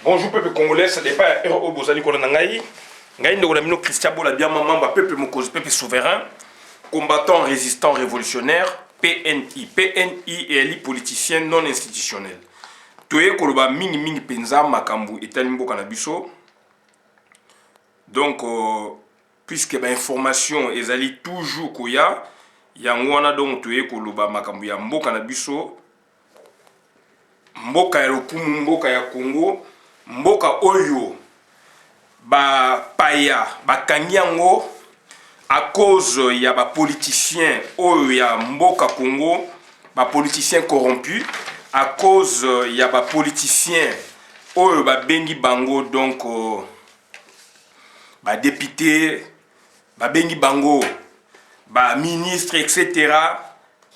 Bonjour peuple congolais, ça dépend au Bozali Kolonangaï. Ngaï Ndoglamino Christian Bola bien maman, peuple Mokozi, peuple souverain, combattant, résistant, révolutionnaire, PNI. PNI est un politicien non institutionnel. Toye Koloba Mini Penza Makambu et Talimbo Kanabiso. Donc, puisque l'information est allée toujours Koya, Yangwana donc Toye Koloba Makambu ya Mbo Kanabiso, Mboka ya Lokumu, Mboka ya Congo. Mboka oyo ba paya ba kanyango à cause ya ba politiciens oyo ya mboka Congo, ba politiciens corrompus, à cause ya ba politiciens oyo ba bengi bango donc ba député, ba bengi bango ba ministre etc.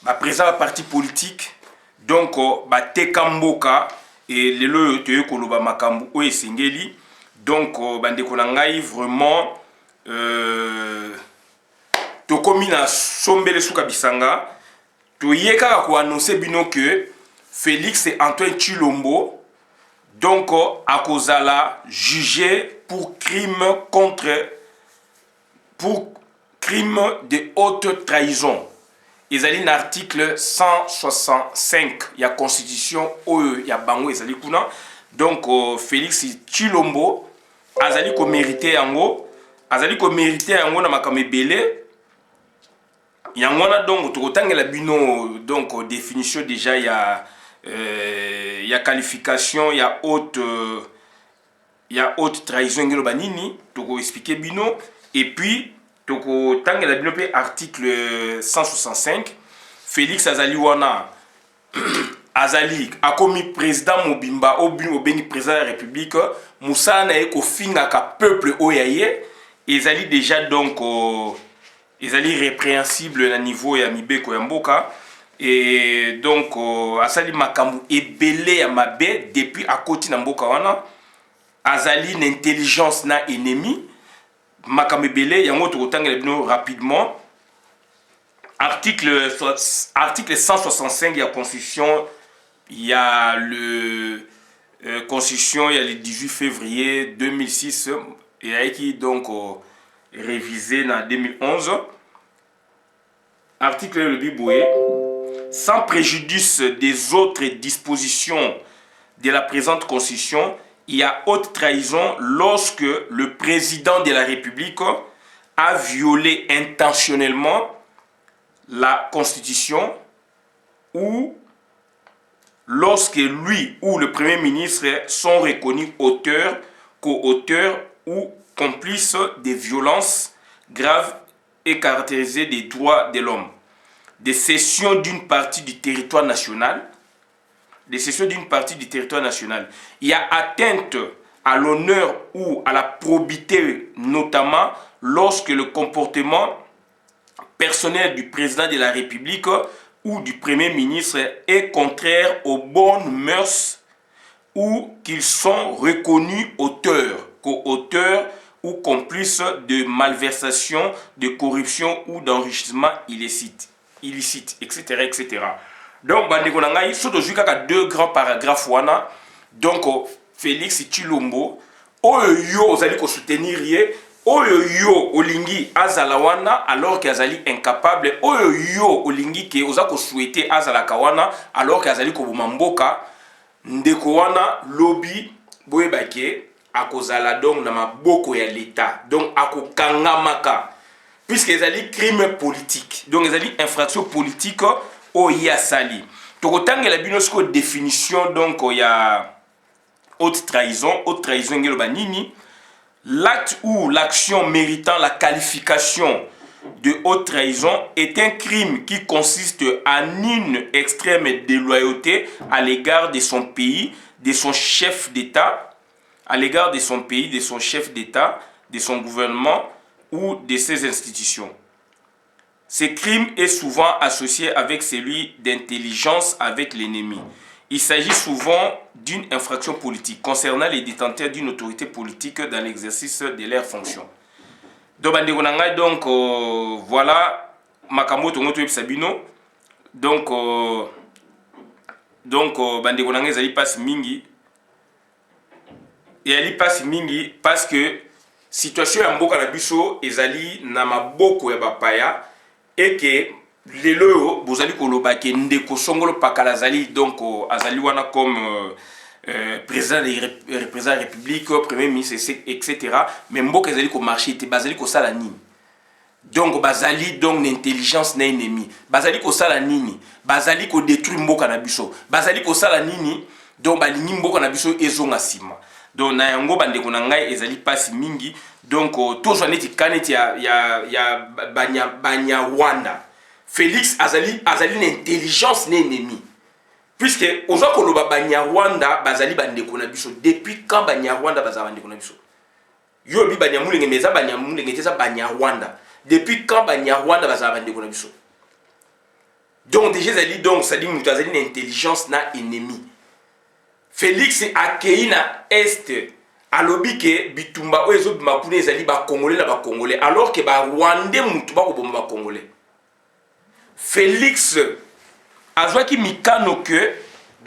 ba président ba parti politique donc ba teka mboka. Et les lois de Koloba Makambu ou Esengeli. Donc, bandeko nangai vraiment tokomina sombele suka bisanga. To yeka ko annoncer bino que Félix et Antoine Tshilombo donc à kozala jugé pour crime de haute trahison. Ils ont un article 165 il y a constitution il y a bango ezali kuna donc Félix Tshilombo azali ko mériter yango na makambo ebele yango na donc tokotangela bino donc définition déjà il y a qualification il y a haute trahison ngelo banini toko expliquer bino et puis toko tangela bino pe article 165 Félix Azali wana Azali a commis président Mobimba au bengi président de la République Moussa na eko finga ka peuple oyaye ezali déjà donc ezali répréhensible na niveau ya mibeko ya mboka et donc asali makambu ebele ya mabe depuis akoti na mboka wana azali na intelligence na ennemi Makamebele, yango tokotangela bino rapidement. Article 165 de la Constitution, il y a le Constitution, il y a le 18 février 2006, et a été donc révisé en 2011. Article le Biboué, sans préjudice des autres dispositions de la présente Constitution, il y a haute trahison lorsque le président de la République a violé intentionnellement la Constitution ou lorsque lui ou le Premier ministre sont reconnus auteurs, co-auteurs ou complices des violences graves et caractérisées des droits de l'homme, des cessions d'une partie du territoire national, il y a atteinte à l'honneur ou à la probité, notamment lorsque le comportement personnel du président de la République ou du Premier ministre est contraire aux bonnes mœurs ou qu'ils sont reconnus auteurs, co-auteurs ou complices de malversation, de corruption ou d'enrichissement illicite, etc., etc. Donc, bandeko nangai, soto juka ka deux grands paragraphes wana. Donc, Félix Tshilombo, oyo yo ozali ko soutenir ye, oyo yo olingi azala wana alors que azali incapable, oyo yo olingi ke oza ko souhaiter azala kawana alors que azali ko bomamboka, ndeko wana lobby boye bake akozala donc na maboko ya l'état. Donc akokangamaka puisque ezali crime politique. Donc ezali infraction politique. Oh ya sali. Tokotangela bino siko définition donc il y a haute trahison ngelo banini l'acte ou l'action méritant la qualification de haute trahison est un crime qui consiste en une extrême déloyauté à l'égard de son pays, de son chef d'État, de son gouvernement ou de ses institutions. Ce crime est souvent associé avec celui d'intelligence avec l'ennemi. Il s'agit souvent d'une infraction politique concernant les détenteurs d'une autorité politique dans l'exercice de leurs fonctions. Donc, voilà, Makambo Tongoto Sabino. Donc, bandeko nanga ezali passe mingi ezali pasi mingi parce que situation ya mboka na biso ezali na maboko ya bapaya et que lelo oyo bozali koloba ke ndeko songolo pakala azali donc azali wana comme président de la république, premier ministre, etc. Mais mboka ezali ko marché te bazali ko sala nini. Donc bazali donc l'intelligence na ennemi. Bazali ko sala nini. Bazali ko détruire mboka na biso. Bazali ko sala nini. Donc balingi mboka na biso ezonga sima. Donc na yango bandeko na ngai ezali pasi mingi. Donc toujours neti kaneti ya banya Rwanda. Félix azali l'intelligence na ennemi. Puisque oza koloba Banyarwanda bazali bandeko na biso depuis quand Banyarwanda bazali bandeko na biso yo bi Banyamulenge meza Banyamulenge teza Banyarwanda depuis quand Banyarwanda bazali bandeko na biso donc déjà zali donc ça dit mutu azali une intelligence na ennemi Félix akei na est alobi ke bitumba oyo bima kuna ezali ba congolais na ba congolais alors que ba rwandais mutu ba ko bomba ba congolais Félix azwaki mikano que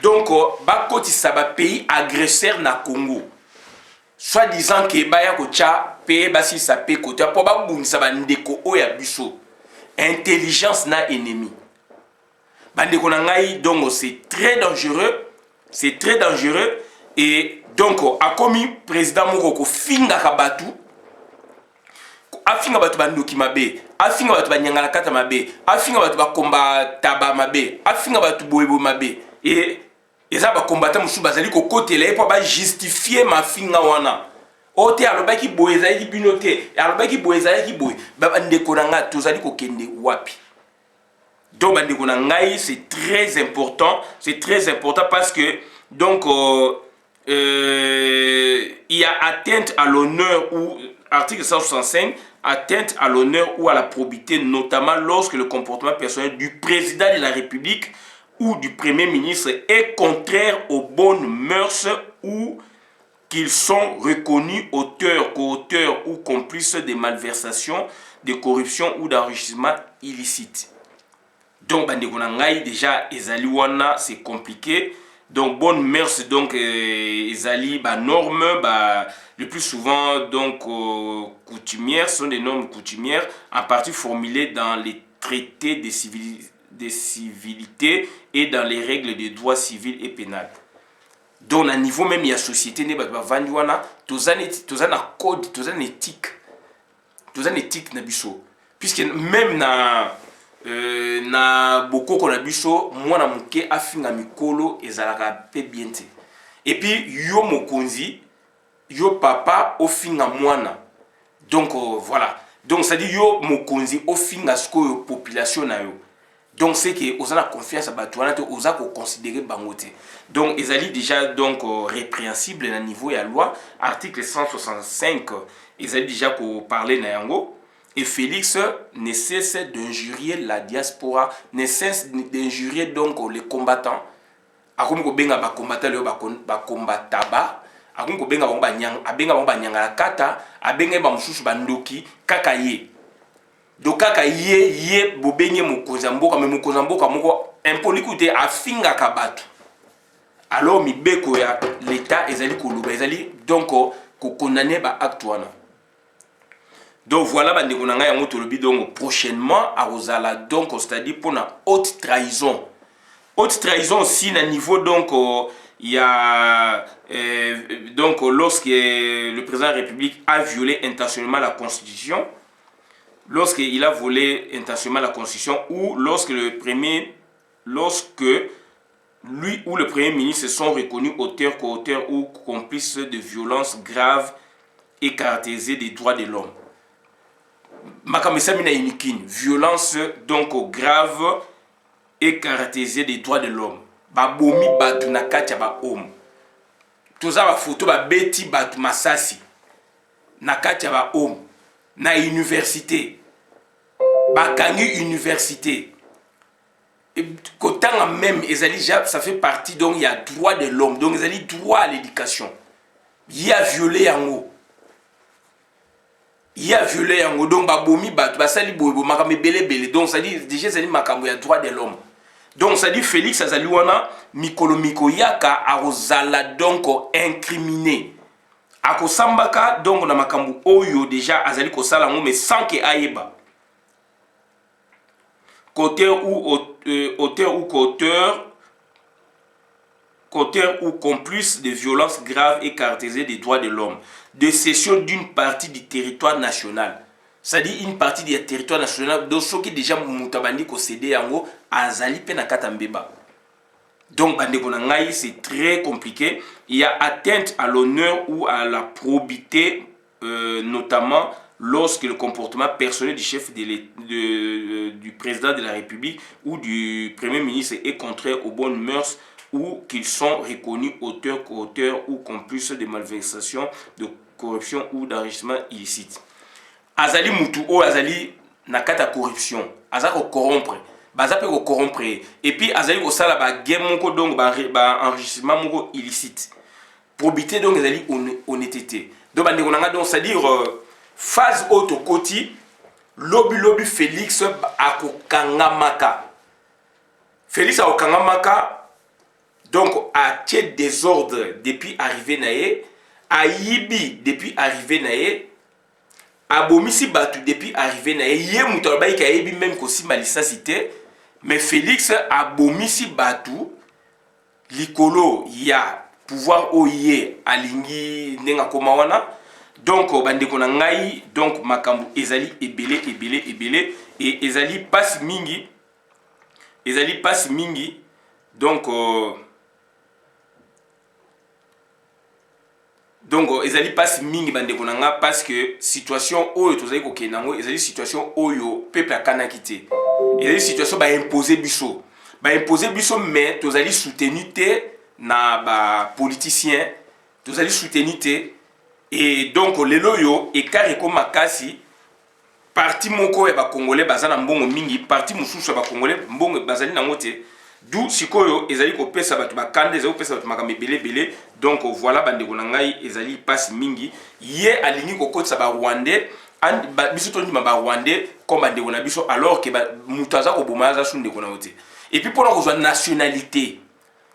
donc bakotisa ba pays agresseur na Congo soit disant que baya ko cha pays basi sa pe côté pour ba bunisa ba ndeko oya biso intelligence na ennemi bandeko na ngai donc c'est très dangereux et donc akomi président moko ko finga ka batu afinga batu bandoki mabe afinga batu banyangala kata mabe afinga batu bakomba taba mabe afinga batu boyebo mabe et eza ba combattant musu bazali ko kotela e po ba justifier mafinga wana ote alobaki boyeza ki binote alobaki boyeza ki boy ba ndeko na nga tozali ko kende wapi donc bandeko na ngai c'est très important parce que donc il y a atteinte à l'honneur ou article 165 atteinte à l'honneur ou à la probité, notamment lorsque le comportement personnel du président de la République ou du Premier ministre est contraire aux bonnes mœurs ou qu'ils sont reconnus auteurs, co-auteurs ou complices de malversations, de corruption ou d'enrichissement illicite. Donc, déjà, ezali wana, c'est compliqué. Donc, bonnes mœurs, donc, ezali, normes, le plus souvent, donc, coutumières, sont des normes coutumières, en partie formulées dans les traités de civilité et dans les règles de droit civil et pénal. Donc, à niveau même, il y a société, tous na code, tous na éthique, na biso. Puisque même na bokoko na biso, mwana muke afinga mikolo ezalaka pe bien te. Et puis, yo mokonzi, yo papa ofinga mwana. Donc, voilà. Donc, ça dit yo mokonzi ofinga sko population na yo. Donc, c'est que vous avez confiance à Batouana, vous avez considéré Bangote. Donc, ils allaient déjà donc répréhensible à niveau de la loi. Article 165, ils allaient déjà parler Nayango. Et Félix ne cesse d'injurier la diaspora, ne cesse d'injurier donc les combattants. Akomi ko benga ba combattant le ba combataba. Akomi ko benga ba nyang, abenga ba nyangala kata, abenga ba mususu bandoki kakaye. Donc kaka ye bobenye mokozamboka mais mokozamboka moko impolikute afinga kabatu. Alors mibeko ya l'état ezali koluba ezali donc ko condamner ba acte wana. Donc voilà bandeko na ngai yango tolobi donc prochainement à Rosala donc c'est-à-dire pour na haute trahison. Haute trahison aussi na niveau donc il y a donc lorsque le président de la République a violé intentionnellement la Constitution, lorsqu'il a volé intentionnellement la Constitution ou lorsque lui ou le Premier ministre sont reconnus auteurs, co-auteurs ou complices de violences graves et caractérisées des droits de l'homme. Violence donc grave et caractérisée des droits de l'homme. Babomi batu na kati ya ba homme. Toza ba photo ba beti batu masasi na kati ya ba homme na université. Bakangi université. Kotanga même ça fait partie donc il y a droit de l'homme donc ils ont droit à l'éducation. Il y a violé yango. Il y a violé yango donc babomi batu basali boyebo makambe belé donc ça dit déjà ça dit makambo ya droit de l'homme. Donc ça dit Félix azali wana mikolo miko yaka arozala donc incriminé. akosambaka donc na makambo oyo déjà azali kosala ngo mais sans que ayeba qu'auteur ou complice de violences graves et caractérisées des droits de l'homme, de cession d'une partie du territoire national. C'est-à-dire une partie du territoire national, donc ce qui déjà Moutabandi ko cédé yango azali pe na katambeba. Donc c'est très compliqué. Il y a atteinte à l'honneur ou à la probité, notamment lorsque le comportement personnel du chef du président de la République ou du Premier ministre est contraire aux bonnes mœurs ou qu'ils sont reconnus auteurs, co-auteurs ou complices de malversation, de corruption ou d'enrichissement illicite. Azali mutu o azali nakata corruption, azali ko corrompre, bazape ko corrompre et puis azali ko sala ba game moko donc ba enrichissement moko illicite. Probité donc azali honnêteté. Donc bande konanga donc c'est-à-dire phase auto koti lobi Félix akokangamaka. Félix akokangamaka donc a tié désordre depuis arrivé naé, a yibi depuis arrivé naé, a bomisi batu depuis arrivé naé, yé moutalbaï ka yebi même kosi malisa cité, mais Félix a bomisi batu, likolo ya pouvoir oye alingi nenga komawana, donc bande kona ngai, donc makambu ezali ebele, et ezali passe mingi, donc ezali passe mingi bande konanga parce que situation oyo tozali kokenango ezali situation oyo peuple akana kité ezali situation ba imposer biso mais tozali soutenu te na ba politicien tozali soutenu te et donc lelo yo ekare ko makasi parti moko ya ba congolais bazana mbongo mingi parti mususu ya ba congolais mbongo bazali nango te. D'où sikoyo ezali ko pesa batu bakande ezali ko pesa batu makambe belé donc voilà bande konangai ezali passe mingi ye alingi ko kotsa ba rwandais and biso to ndima ba rwandais comme bande kona biso alors que mutaza ko bomaza sunde kona ote et puis pour la nationalité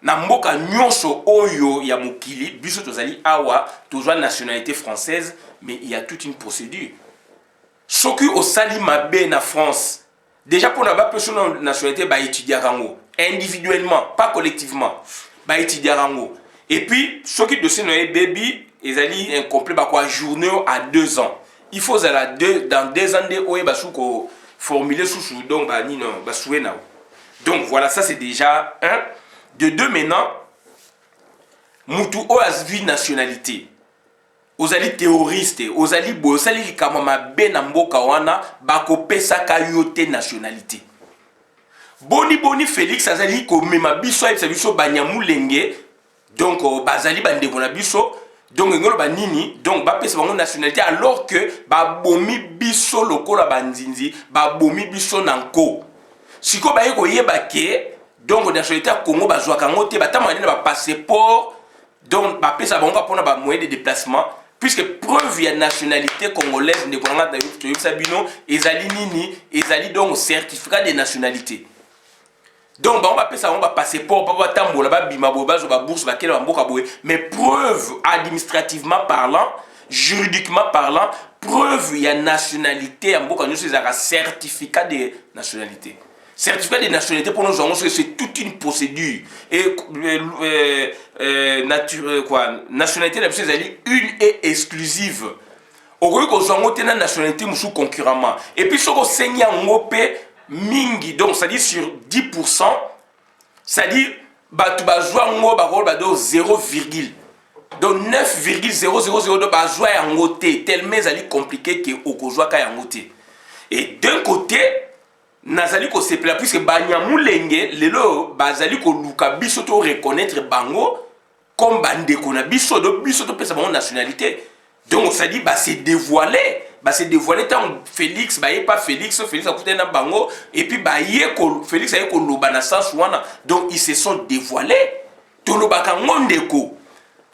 na mboka nyonso oyo ya mokili biso tozali awa tozwa nationalité française mais il y a toute une procédure soki osali mabe na France déjà pour n'avoir personne nationalité ba étudier rango individuellement pas collectivement ba étudier rango et puis ce qui de ce baby ezali incomplet ba quoi journée à 2 ans il faut dans 2 ans de oye ba souko formuler sous donc ba ni non ba souena donc voilà ça c'est déjà un de deux maintenant mutu o asvi nationalité ozali terroriste ozali boy ozali likama mabe na mboka wana bakopesa kayote nationalité boni Félix azali ko mema biso ayebisa biso banyamulenge donc bazali bandeko na biso donc ngolo banini donc bapesa bango nationalité alors que babomi biso lokola banzinzi babomi biso na nko siko baye koyeba ke donc nationalité ya Congo bazwaka ngo te batamani na ba passeport donc bapesa bango pona ba moyen de déplacement puisque preuve ya nationalité congolaise ne konanga da yebisa bino ezali nini ezali donc certificat de nationalité. Donc on va passer ça on va passeport pas tambola ba bima bo bazo ba bourse ba kele ba mboka boye mais preuve administrativement parlant juridiquement parlant preuve ya nationalité ya mboka nyonso ezaka certificat de nationalité. Certificat de nationalité pour nous c'est toute une procédure et nationalité la ezali une et exclusive. Okoki kozango te na nationalité musu concurremment et puis soko sengi yango pe mingi donc c'est-à-dire sur 10% c'est-à-dire batu bazwa ngo bakolo bado 0, donc 9,000 de bazwa yango te tellement ezali compliqué que okozwa ka yango te et d'un côté nazali ko sepela puisque banyamulenge lelo bazali ko luka biso to reconnaître bango comme bandeko na biso to pesa bango nationalité donc ça dit c'est dévoilé tant Félix pas Félix a coûté na bango et puis Félix a ko loba na sens wana donc ils se sont dévoilés to lobaka ngondeko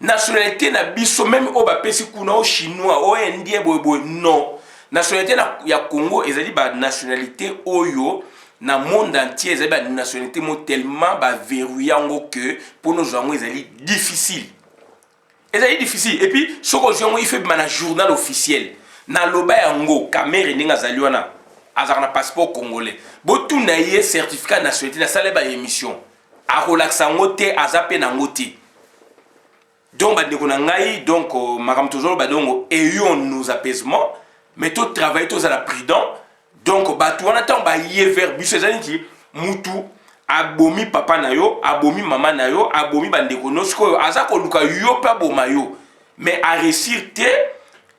nationalité na biso même o ba pesi kuna o chinois o indien boy non nationalité ya Congo ezali ba nationalité oyo na monde entier ezali ba nationalité mo tellement ba verrouillango que pour nous zango ezali difficile C'est difficile. Et puis, ce qu'on il fait un journal officiel. Na loba yango, Kamere ninga zaliwana. Azar na passeport congolais. Botou na yé certificat de nationalité na salé ba émission. A relaxa ngote, azape na ngote. Donc, ba ndeko na ngai, donc, makam tozolo ba donc, ayons nos apaisements, mais tout travail, tout à la prudent. Donc, ba tout en attend, ba yé vers biso, c'est qui, moutou, abomi papa na yo, abomi maman na yo, abomi ba ndeko nosko, azako luka yo pa boma yo. Mais à réussir te,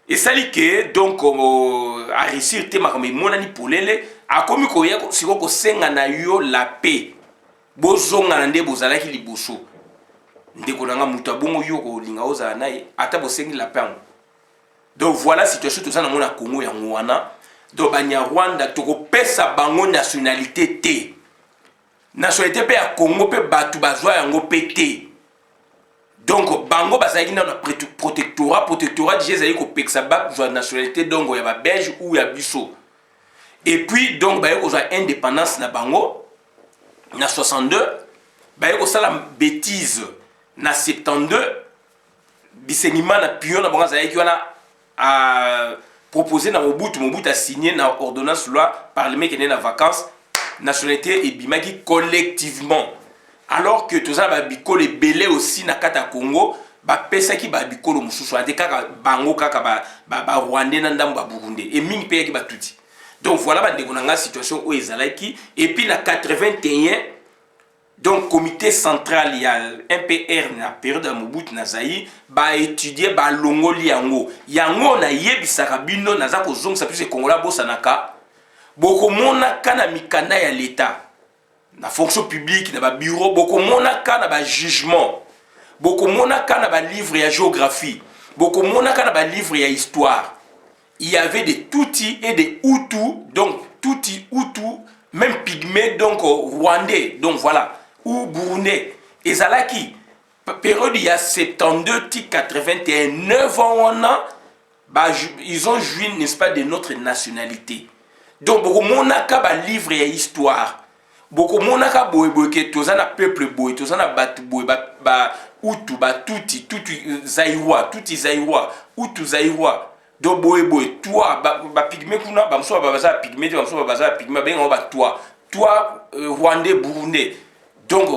et ça li que, donc, à réussir te, makam monani polele, a komi ko yeko, siko ko senga na yo la paix. Bozonga na nde bozalaki liboso. Ndeko nanga mutu abongo yo ko linga oza naye ata bosengi la paix. Donc voilà la situation tout ça na mona Congo ya ngwana. Donc banya Rwanda toko pesa bango nationalité te. Nationalité pe ya Congo pe batu bazwa yango pe te. Donc bango bazaki na protectorat déjà zali ko peksa ba zwa nationalité donc ya ba belge ou ya biso. Et puis donc ba yo zwa indépendance na bango na 62 ba yo sala bêtise. Na 72 bisenima na pion na bango zali ki wana a proposé na Mobutu a signé na ordonnance loi parlement qui est na vacances nationalité et bimaki collectivement alors que tout ça ba bikolo belé aussi na kata Congo ba pesa ki ba bikolo mususu ande kaka bango kaka ba Rwandais na ndambo ba Burundais et mingi pe ki ba tuti. Donc voilà ba ndeko na situation où ezalaki et puis na 81 donc comité central il y a MPR na période de Mobutu na Zaïre ba étudier ba longoli yango na yebisaka bino naza ko zongisa plus Congolais bosanaka boko mona kana mikanda ya l'état na fonction publique na ba bureau boko mona kana ba jugement boko mona kana ba livre ya géographie boko mona kana ba livre ya histoire. Il y avait des Tutsis et des Hutus, donc Tutsis, Hutus, même pygmées, donc Rwandais, donc voilà, ou Burundais. Et Zalaki, période il y a 72, 81, 9 ans, on a, bah, ils ont joui, n'est-ce pas, de notre nationalité. Donc, beaucoup monaka ba livre et histoire. Beaucoup monaka boy boy que tous un peuple boy, tous un bat boy ba Hutu, ba Tutsi, Tutsi Zaïrois, Tutsi Zaïrois, Hutu Zaïrois. Donc boy toi ba pygmé kuna ba mso ba baza pygmé ba mso ba baza pygmé ben on ba toi Rwandais Burundais. Donc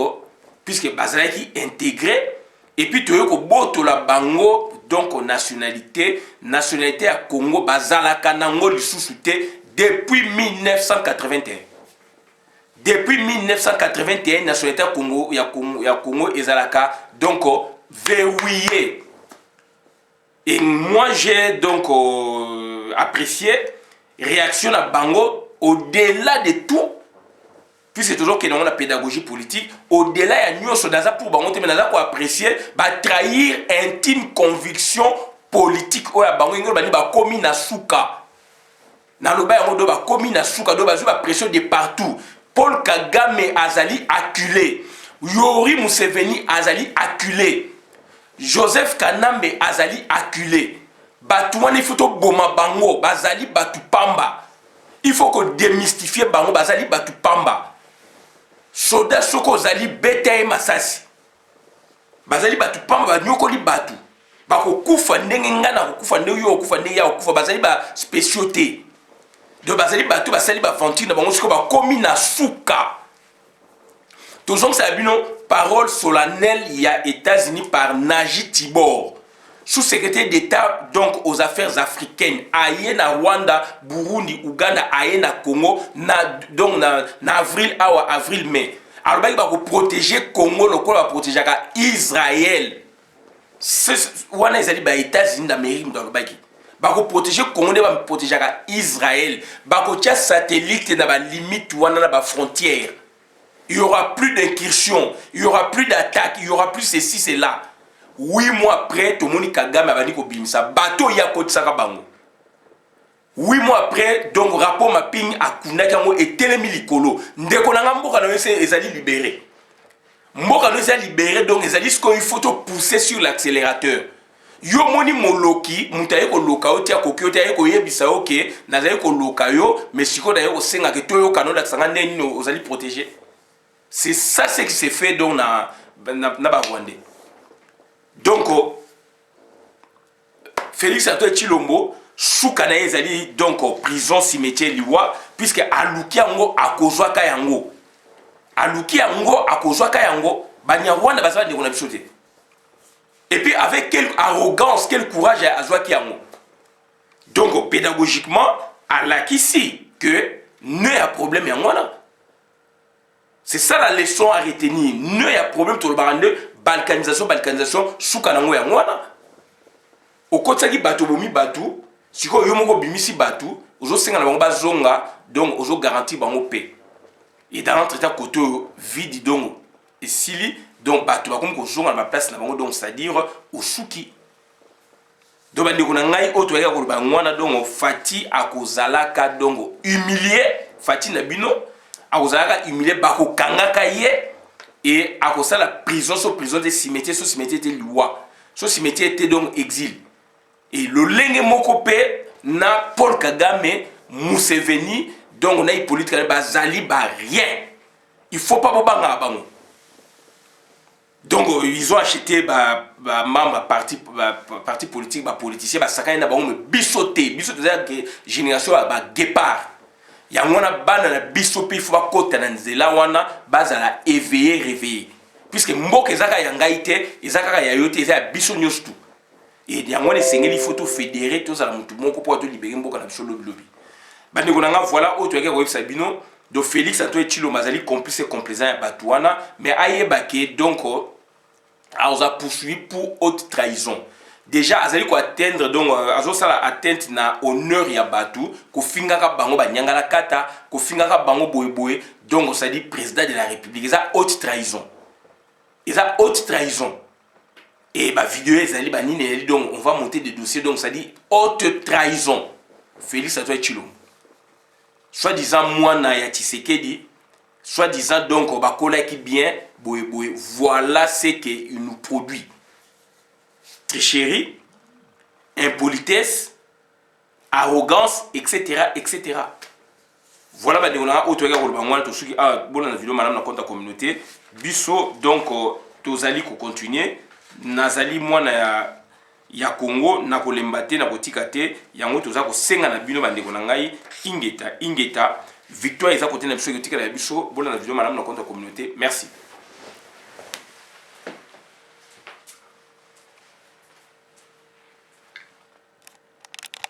puisque bazala qui intégré et puis to yoko boto la bango donc nationalité à Congo bazala kanango lisusu te depuis 1981. Depuis 1981 nationalité à Congo ya Congo ezalaka donc verrouillé. Et moi, j'ai donc apprécié réaction à Bango au-delà de tout, puisque c'est toujours que dans la pédagogie politique, au-delà de nous, pour Bango, mais nous apprécier, trahir intime conviction politique. Bango, ba komi na suka. Na loba yango ba komi na suka, do ba pression de partout. Paul Kagame azali acculé. Yori Museveni azali acculé. Joseph Kanambe azali acculé. Batouane il faut to boma bango bazali batu pamba. Il faut que démystifier bango bazali batu pamba. Soda soko zali bete masasi. Bazali batu pamba nyoko li batu. Bako kufa ndenge ngana kufa ndenge yo kufa ndenge ya kufa bazali ba spéciauté. De bazali batu bazali ba ventile bango siko ba komi na suka. Toujours ça bino parole solennelle il y a États-Unis par Naji Tibor, sous-secrétaire d'État donc aux affaires africaines, aïe na Rwanda, Burundi, Ouganda, aïe na Congo, donc na avril à avril-mai. Alors il va protéger Congo, le va protéger Israël. On a les États-Unis d'Amérique dans le bagi. Va protéger Congo, va protéger Israël. Va protéger satellite dans la limite ou dans la frontière. Il n'y aura plus d'incursion, il n'y aura plus d'attaque, il n'y aura plus ceci, cela. 8 mois après, tout le monde Kagame a dit que ça bateau ya côté Sakabango. 8 mois après, donc rapport mapping à Kunakango et Télémilikolo. Ndeko na mboka na yese ezali libéré. Mboka na ezali libéré donc ezali ce qu'il faut pousser sur l'accélérateur. Yo moni moloki mutaye ko loka oti akoki oti ayeko yebisa oke nazali ko loka yo mais siko na yo senga ke to yo kanola sanga neni ozali protéger. C'est ça ce qui s'est fait donc na Rwandais. Donc Félix Antoine Tshilombo suka na ezali donc prison cimetière liwa puisque aluki yango akozwaka yango banyarwanda bazaba ndeko na biso te. Et puis avec quelle arrogance, quel courage azwaki yango. Donc pédagogiquement alakisi que ne y a problème yango na. C'est ça la leçon à retenir. Ne y a problème tout le barande balkanisation suka nango yango na. Okotaki bato bomi bato siko yo moko bimisi bato ozo senga na bango bazonga donc ozo garantir bango paix. Et dans notre état côté vide donc et sili donc bato ba comme ko zonga na place na bango donc c'est-à-dire osuki. Donc bande ko na ngai oto ya ko ba ngwana donc fati akozalaka donc humilier fati na bino akozalaka humilier bako kangaka ye et akosala prison de cimetière de loi. So cimetière était donc exil. Et le lenge moko pe na Paul Kagame Museveni donc on a une politique bazali ba rien. Il faut pas bobanga bango. Donc ils ont acheté membre parti politique politicien sakana na bango bisoté que génération ba départ. Ya ngona bana na bisope il faut pas kota na nzela wana bazala réveiller puisque mboka ezaka ya ngaite ezaka ya yote ezaka biso nyostu. Et il y a un sengeli photo fédéré tous à la mutu mon pour libérer mboka na biso lobby. Bande ko nanga voilà autre que web sabino do Félix Antoine Tshilombo mazali complice complaisant ya batouana mais ayeba ke donc a poursuivi pour haute trahison. Déjà azali ko atteindre donc azo sala atteinte na honneur ya batu ko fingaka bango banyangala kata ko fingaka bango boyeboy donc ça dit président de la République ça haute trahison. Et ça haute trahison. Et ma vidéo ezali banine donc on va monter des dossiers donc ça dit haute trahison. Félix Antoine Tshilombo. Soi-disant mwana ya Tshisekedi, soi-disant donc bakola qui bien boyeboy voilà ce qu'il nous produit. Tricherie, impolitesse, arrogance, etc. etc. Voilà, bah, on a autre regard tout ce qui a bon la vidéo madame na compte communauté. Biso donc tozali ko continuer nazali mwana ya Congo na kolembate na kotika te yango toza ko senga na bino bande ko na ngai ingeta victoire eza côté na biso kotika na biso bon la vidéo madame na compte communauté. Merci.